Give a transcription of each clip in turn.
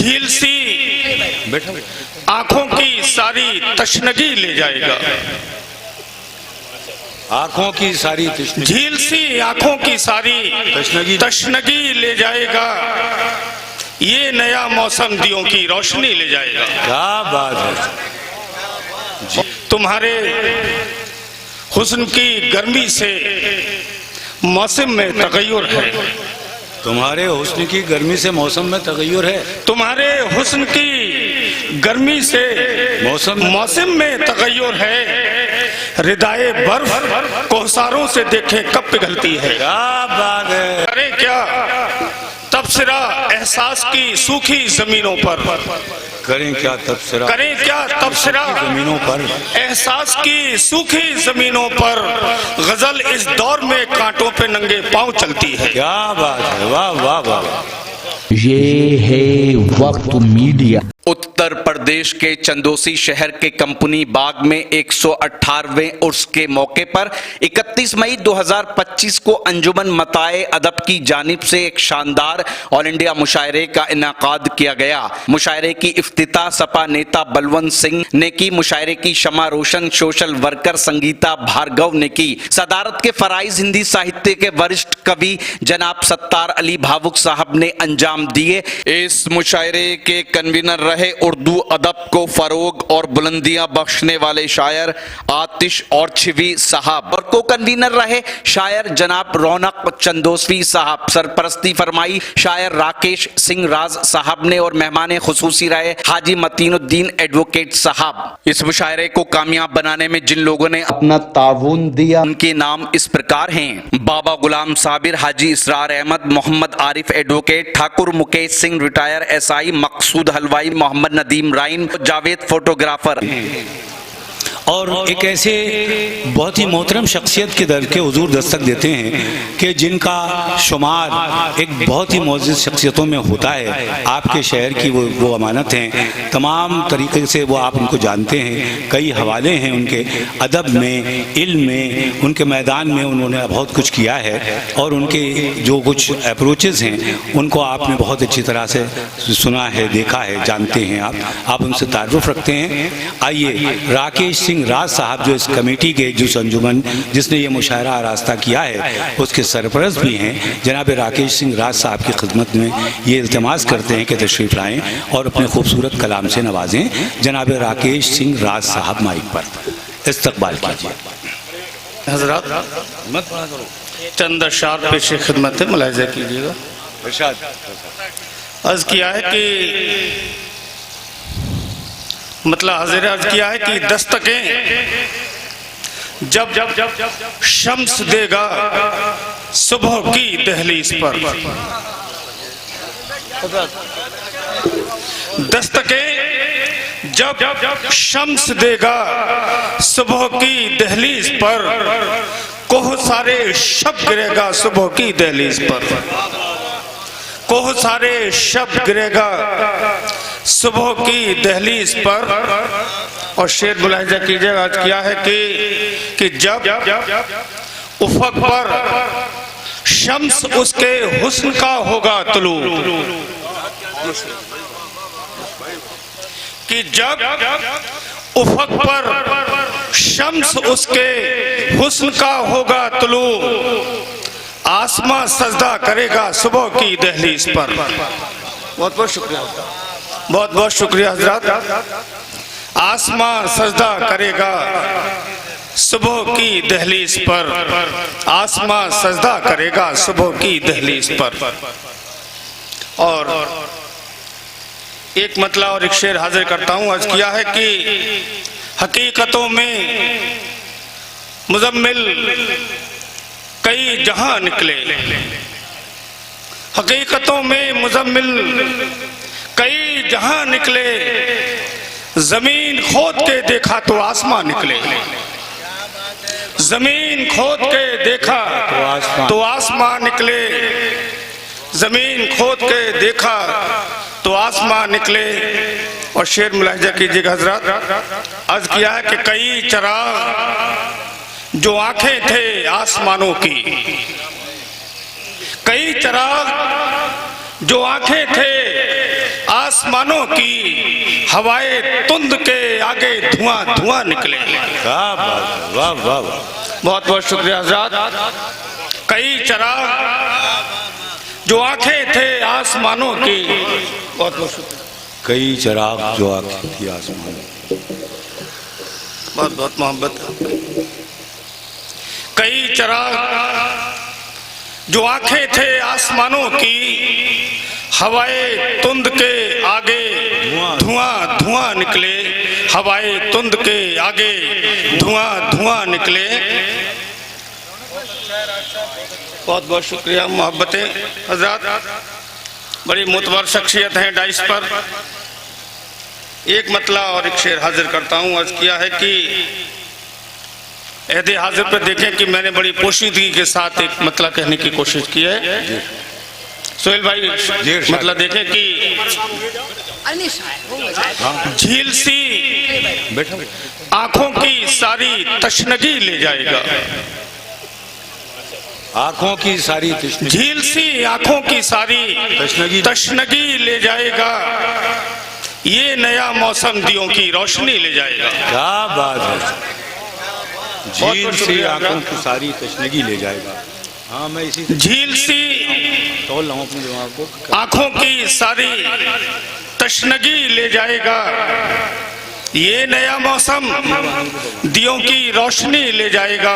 झील सी आंखों की सारी तशनगी ले जाएगा। आंखों की सारी झील सी आंखों की सारी तशनगी ले जाएगा। ये नया मौसम दियों की रोशनी ले जाएगा। क्या बात है। तुम्हारे हुस्न की गर्मी से मौसम में तगय्युर है। तुम्हारे हुस्न की गर्मी से मौसम में तगय्युर है। तुम्हारे हुस्न की गर्मी से मौसम में तगय्युर है। रिदाए बर्फ कोहसारों से देखे कब पिघलती है। क्या बात है। अरे क्या तबसरा एहसास की सूखी जमीनों पर। करें क्या तबसरा, करें क्या तबसरा जमीनों पर, एहसास की सूखी जमीनों पर। गजल इस दौर में कांटों पे नंगे पांव चलती है। क्या बात है। वाह वाह वाह। ये है वक्त मीडिया। उत्तर प्रदेश के चंदौसी शहर के कंपनी बाग में 118वें उर्स के मौके पर 31 मई 2025 को अंजुमन मताए अदब की जानिब से एक शानदार ऑल इंडिया मुशायरे का इनाकाद किया गया। मुशायरे की इफ्तिताह सपा नेता बलवंत सिंह ने की। मुशायरे की शमा रोशन सोशल वर्कर संगीता भार्गव ने की। सदारत के फराइज हिंदी साहित्य के वरिष्ठ कवि जनाब सत्तार अली भावुक साहब ने अंजाम दिए। इस मुशायरे के कन्वीनर रहे उर्दू अदब को फरोग और बुलंदियां बख्शने वाले शायर आतिश और छिवी साहब और को कन्वीनर रहे शायर जनाब रौनक चंदोसवी साहब। सरपरस्ती फरमाई शायर राकेश सिंह राज साहब ने और मेहमान खुसूसी रहे हाजी मतीनुद्दीन एडवोकेट साहब। इस मुशायरे को कामयाब बनाने में जिन लोगों ने अपना ताउन दिया उनके नाम इस प्रकार हैं। Baba Ghulam Sabir, Haji Israr Ahmad, Mohammad Arif advocate, Thakur Mukesh Singh retired SI, Maqsood हलवाई, मोहम्मद नदीम राइन, जावेद फोटोग्राफर। और एक ऐसे बहुत ही मोहतरम शख्सियत के दर के हुजूर दस्तक देते हैं कि जिनका शुमार एक बहुत ही मोअज़्ज़िज़ शख्सियतों में होता है। आपके शहर की वो अमानत हैं। तमाम तरीके से वो आप उनको जानते हैं। कई हवाले हैं उनके अदब में, इल्म में, उनके मैदान में उन्होंने बहुत कुछ किया है। और उनके जो कुछ अप्रोचेज़ हैं उनको आपने बहुत अच्छी तरह से सुना है, देखा है, जानते हैं। आप उनसे तारुफ रखते हैं। आइए राकेश सिंह राज साहब जो इस कमेटी के जुस अंजुमन जिसने ये मुशायरा आरास्ता किया है उसके सरपरस्त भी हैं, जनाब राकेश सिंह राज साहब की खिदमत में ये इल्तिमास करते हैं कि तशरीफ़ लाएँ और अपने खूबसूरत कलाम से नवाजें। जनाब राकेश सिंह राज साहब माइक पर इस्तकबाल कीजिए। हज़रात मत चंद अशार पेश खिदमत मुलाहिज़ा कीजिएगा। अर्ज़ किया है कि मतलब हज़रत अर्ज़ किया है कि दस्तकें जब शम्स देगा सुबह की दहलीज पर। दस्तकें जब शम्स देगा सुबह की दहलीज पर। कोह सारे शब गिरेगा सुबह की दहलीज पर। कोह सारे शब गिरेगा सुबह की दहलीज पर। और शेर मुलाहिजा कीजिएगा। आज किया है कि जब उफक पर शम्स उसके हुस्न का होगा तुलू। कि जब उफक पर शम्स उसके हुस्न का होगा तुलू। आसमां सजदा करेगा सुबह की दहलीज पर। बहुत बहुत शुक्रिया, बहुत बहुत शुक्रिया हजरत। आसमां सजदा करेगा सुबह की दहलीज पर। आसमां सजदा करेगा सुबह की दहलीज पर। और एक मतला और एक शेर हाजिर करता हूँ। अर्ज किया है कि हकीकतों में मुजम्मिल कई जहां निकले। हकीकतों में मुजम्मिल कई जहां निकले। जमीन खोद के देखा तो आसमां निकले। जमीन खोद के देखा तो आसमां निकले। जमीन खोद के देखा तो आसमां निकले। और शेर मुलाहिजा कीजिएगा हजरत। अर्ज किया है कि कई चराग जो आंखें थे आसमानों की। कई चराग जो आंखें थे आसमानों की हवाएं तुंद के आगे धुआं धुआं निकले। वाह वाह वाह वाह वाह। बहुत बहुत शुक्रिया हजरात। कई चिराग जो आंखें थे आसमानों की, बहुत बहुत शुक्रिया। कई चिराग जो आंखें थी आसमान, बहुत बहुत मोहब्बत। कई चिराग जो आंखें थे आसमानों की, हवाएं तुंद के आगे धुआं धुआं निकले। हवाएं तुंद के आगे धुआं धुआं निकले। बहुत बहुत शुक्रिया मोहब्बतें हजरात। बड़ी मोतबर शख्सियत हैं डाइस पर। एक मतला और एक शेर हाजिर करता हूँ। अर्ज किया है कि अहदे हाजिर पर देखें कि मैंने बड़ी पोशीदगी के साथ एक मतला कहने की कोशिश की है। सोहेल भाई मतलब देखें कि झील सी आंखों की सारी तशनगी ले जाएगा। आंखों की सारी झील सी आंखों की सारी तशनगी ले जाएगा। ये नया मौसम दियों की रोशनी ले जाएगा। क्या बात है। झील सी आंखों की सारी तशनगी ले जाएगा। हाँ मैं इसी झील सी तोल रहा हूँ अपने दिमाग को। आंखों की सारी तशनगी ले जाएगा। ये नया मौसम दियों की रोशनी ले जाएगा।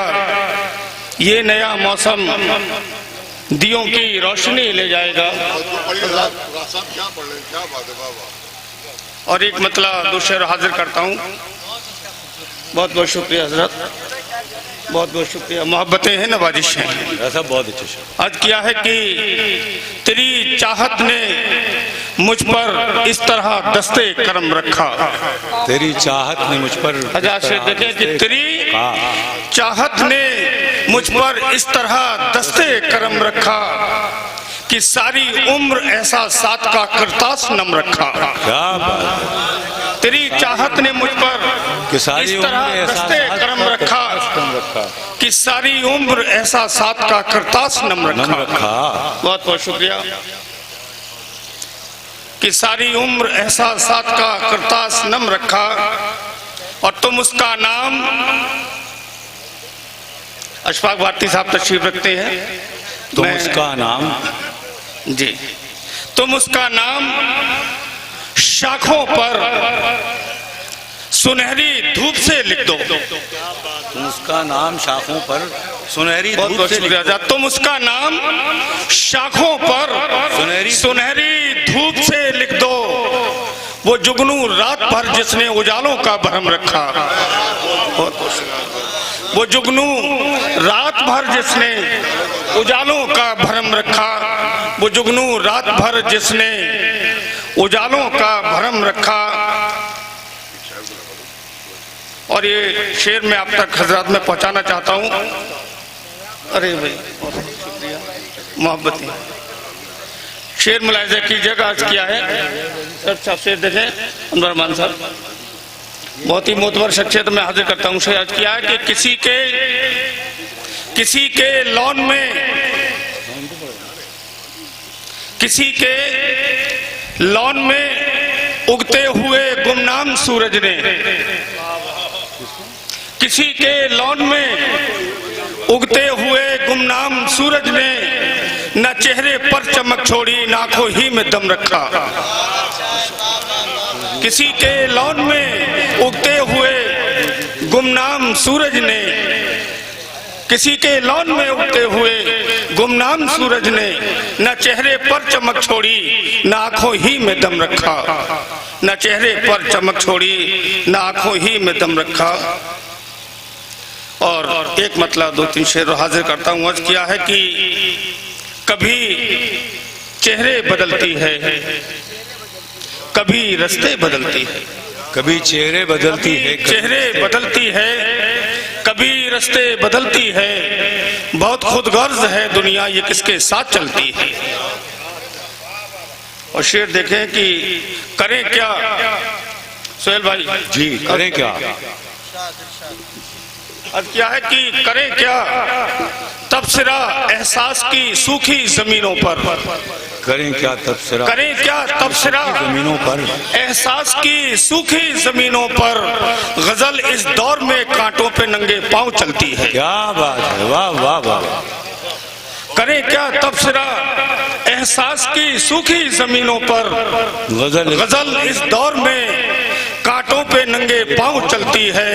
ये नया मौसम दियों की रोशनी ले जाएगा। और एक मतला दो शेर हाजिर करता हूँ। बहुत बहुत शुक्रिया हजरत। बहुत बहुत शुक्रिया। मोहब्बतें हैं नवाजिश हैं। ऐसा बहुत अच्छा शेर। अर्ज किया है कि तेरी चाहत ने मुझ पर इस तरह दस्ते करम रखा। तेरी चाहत ने मुझ पर हजार से देखें कि तेरी चाहत ने मुझ पर इस तरह दस्ते करम रखा कि सारी उम्र ऐसा साथ का करतास नम रखा। क्या बात। तेरी चाहत ने मुझ पर कि सारी इस तरह दस्ते करम रखा कि सारी उम्र ऐसा साथ का करतास नम रखा। बहुत बहुत शुक्रिया। कि सारी उम्र ऐसा साथ का करतास नम रखा और तुम उसका नाम। अशफाक भारती साहब तशरीफ रखते हैं। तुम उसका नाम जी, तुम उसका नाम शाखों पर सुनहरी धूप से लिख दो। तुम उसका नाम शाखों पर सुनहरी धूप से लिख दो। तुम उसका नाम शाखों पर सुनहरी धूप से लिख दो। वो जुगनू रात भर जिसने उजालों का भरम रखा। वो जुगनू रात भर जिसने उजालों का भरम रखा। वो जुगनू रात भर जिसने उजालों का भरम रखा। और ये शेर मैं आप तक हजरात में पहुंचाना चाहता हूं। अरे भाई शुक्रिया मोहब्बती। शेर मुलाहिजा कीजिएगा। आज किया है सर साहब शेर देखें। अनवर रहमान साहब बहुत ही मोतबर शख्सियत में हाजिर करता हूँ। शेर आज किया है कि किसी के लॉन में उगते हुए गुमनाम सूरज ने। किसी के लॉन में उगते हुए गुमनाम सूरज ने न चेहरे पर चमक छोड़ी न आंखों ही में दम रखा। किसी के लॉन में उगते हुए गुमनाम सूरज ने। किसी के लॉन में उगते हुए गुमनाम सूरज ने न चेहरे पर चमक छोड़ी न आंखों ही में दम रखा। न चेहरे पर चमक छोड़ी न आंखों ही में दम रखा। और एक मतलब दो तीन शेर हाजिर करता हूँ। अर्ज किया है कि कभी चेहरे बदलती है, कभी रास्ते बदलती है। कभी चेहरे बदलती है, चेहरे बदलती है, कभी रास्ते बदलती है। बहुत खुदगर्ज है दुनिया ये किसके साथ चलती है। और शेर देखें कि करें क्या सोहेल भाई जी, करें क्या। अर्ज किया है कि करें क्या तबसरा एहसास की सूखी जमीनों पर, करें क्या तबसरा, करें क्या तबसरा जमीनों पर, एहसास की सूखी जमीनों पर, गजल इस दौर में कांटों पे नंगे पांव चलती है। क्या बात है, वाह वाह वाह। करें क्या तबसरा एहसास की सूखी जमीनों पर, गजल इस दौर में कांटों पे नंगे पांव चलती है,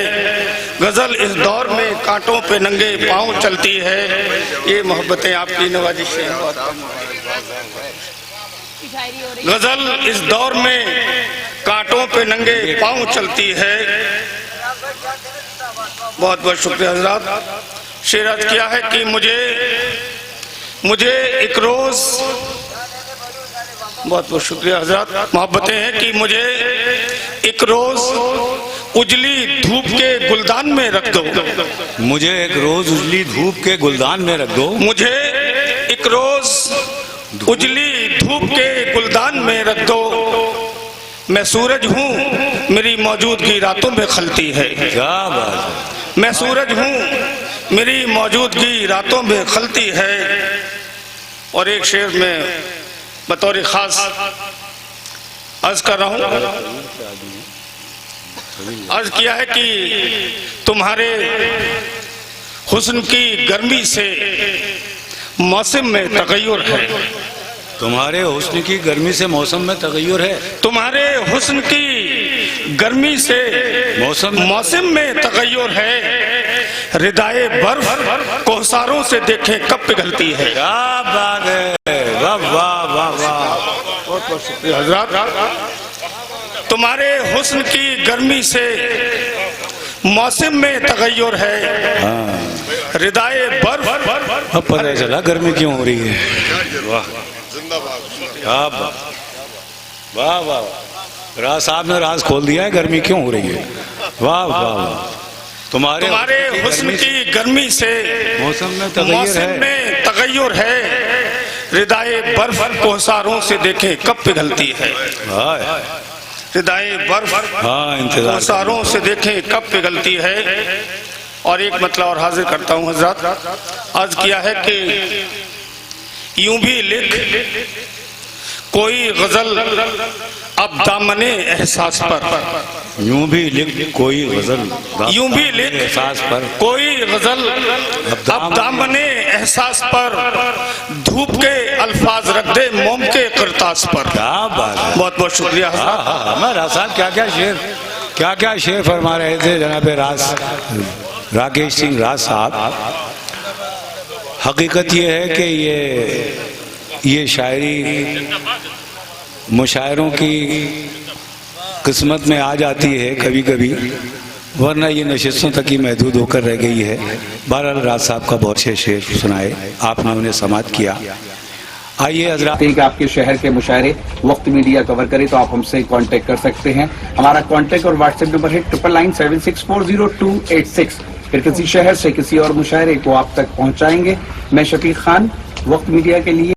गजल इस दौर में कांटों पे नंगे पांव चलती है। ये मोहब्बतें आपकी नवाजिशें हैं। गजल इस दौर में कांटों पे नंगे पांव चलती है। बहुत बहुत शुक्रिया हजरात। शेर अर्ज किया है कि मुझे एक रोज, बहुत बहुत शुक्रिया हजरात। मोहब्बतें हैं कि मुझे एक रोज उजली धूप के गुलदान में रख दो, मुझे एक रोज उजली धूप के गुलदान में रख दो, मुझे एक रोज उजली धूप के गुलदान में रख दो। मैं सूरज हूँ, मेरी मौजूदगी रातों में खलती है। क्या बात है। मैं सूरज हूँ, मेरी मौजूदगी रातों में खलती है। और एक शेर में बतौर खास अर्ज कर रहा हूँ। अर्ज किया है कि तुम्हारे हुस्न की गर्मी से मौसम में तगय्युर है, तुम्हारे हुस्न की गर्मी से मौसम में तगय्युर है, तुम्हारे हुस्न की गर्मी से मौसम में तगय्युर है। रिदाए बर्फ कोहसारों से देखें कब पिघलती है। क्या बात है, वाह वाह वाह वाह। बहुत बहुत शुक्रिया हजरात। तुम्हारे हुस्न की गर्मी से मौसम में तगय्युर है। रिदाए बर्फ, अब पता चला गर्मी क्यों हो रही है। वाह क्या बात, वाह वाह। राज साहब ने राज खोल दिया है, गर्मी क्यों हो रही है। वाह वाह। तुम्हारे हुस्न की गर्मी से मौसम में तगय्युर है। रिदाए बर्फ कोहसारों से देखें कब पिघलती है। रिदाए बर्फ कोहसारों से देखें कब पिघलती है। और एक मतलब और हाजिर करता हूँ हजरत। अर्ज किया है कि यूं भी लिख कोई गजल अब दामने एहसास पर, यूं भी लिख कोई गजल, यूं भी लिख एहसास पर, कोई गजल अब दामने एहसास पर, धूप के अल्फाज रख दे मोम के करतास पर। क्या बात है। बहुत बहुत शुक्रिया। हमारा साहब क्या क्या शेर फरमा रहे थे जनाब राकेश सिंह राज साहब। हकीकत ये है कि ये शायरी मुशायरों की किस्मत में आ जाती है कभी कभी, वरना ये नशिस्तों तक ही महदूद होकर रह गई है। बहरहाल राज साहब का बहुत से शेर सुनाए, आपने उन्हें समात किया। आइए हजरात, आपके शहर के मुशायरे वक्त मीडिया कवर करे तो आप हमसे कांटेक्ट कर सकते हैं। हमारा कांटेक्ट और व्हाट्सएप नंबर है 9997640286। फिर किसी शहर से किसी और मुशायरे को आप तक पहुंचाएंगे। मैं शफीक खान, वक्त मीडिया के लिए।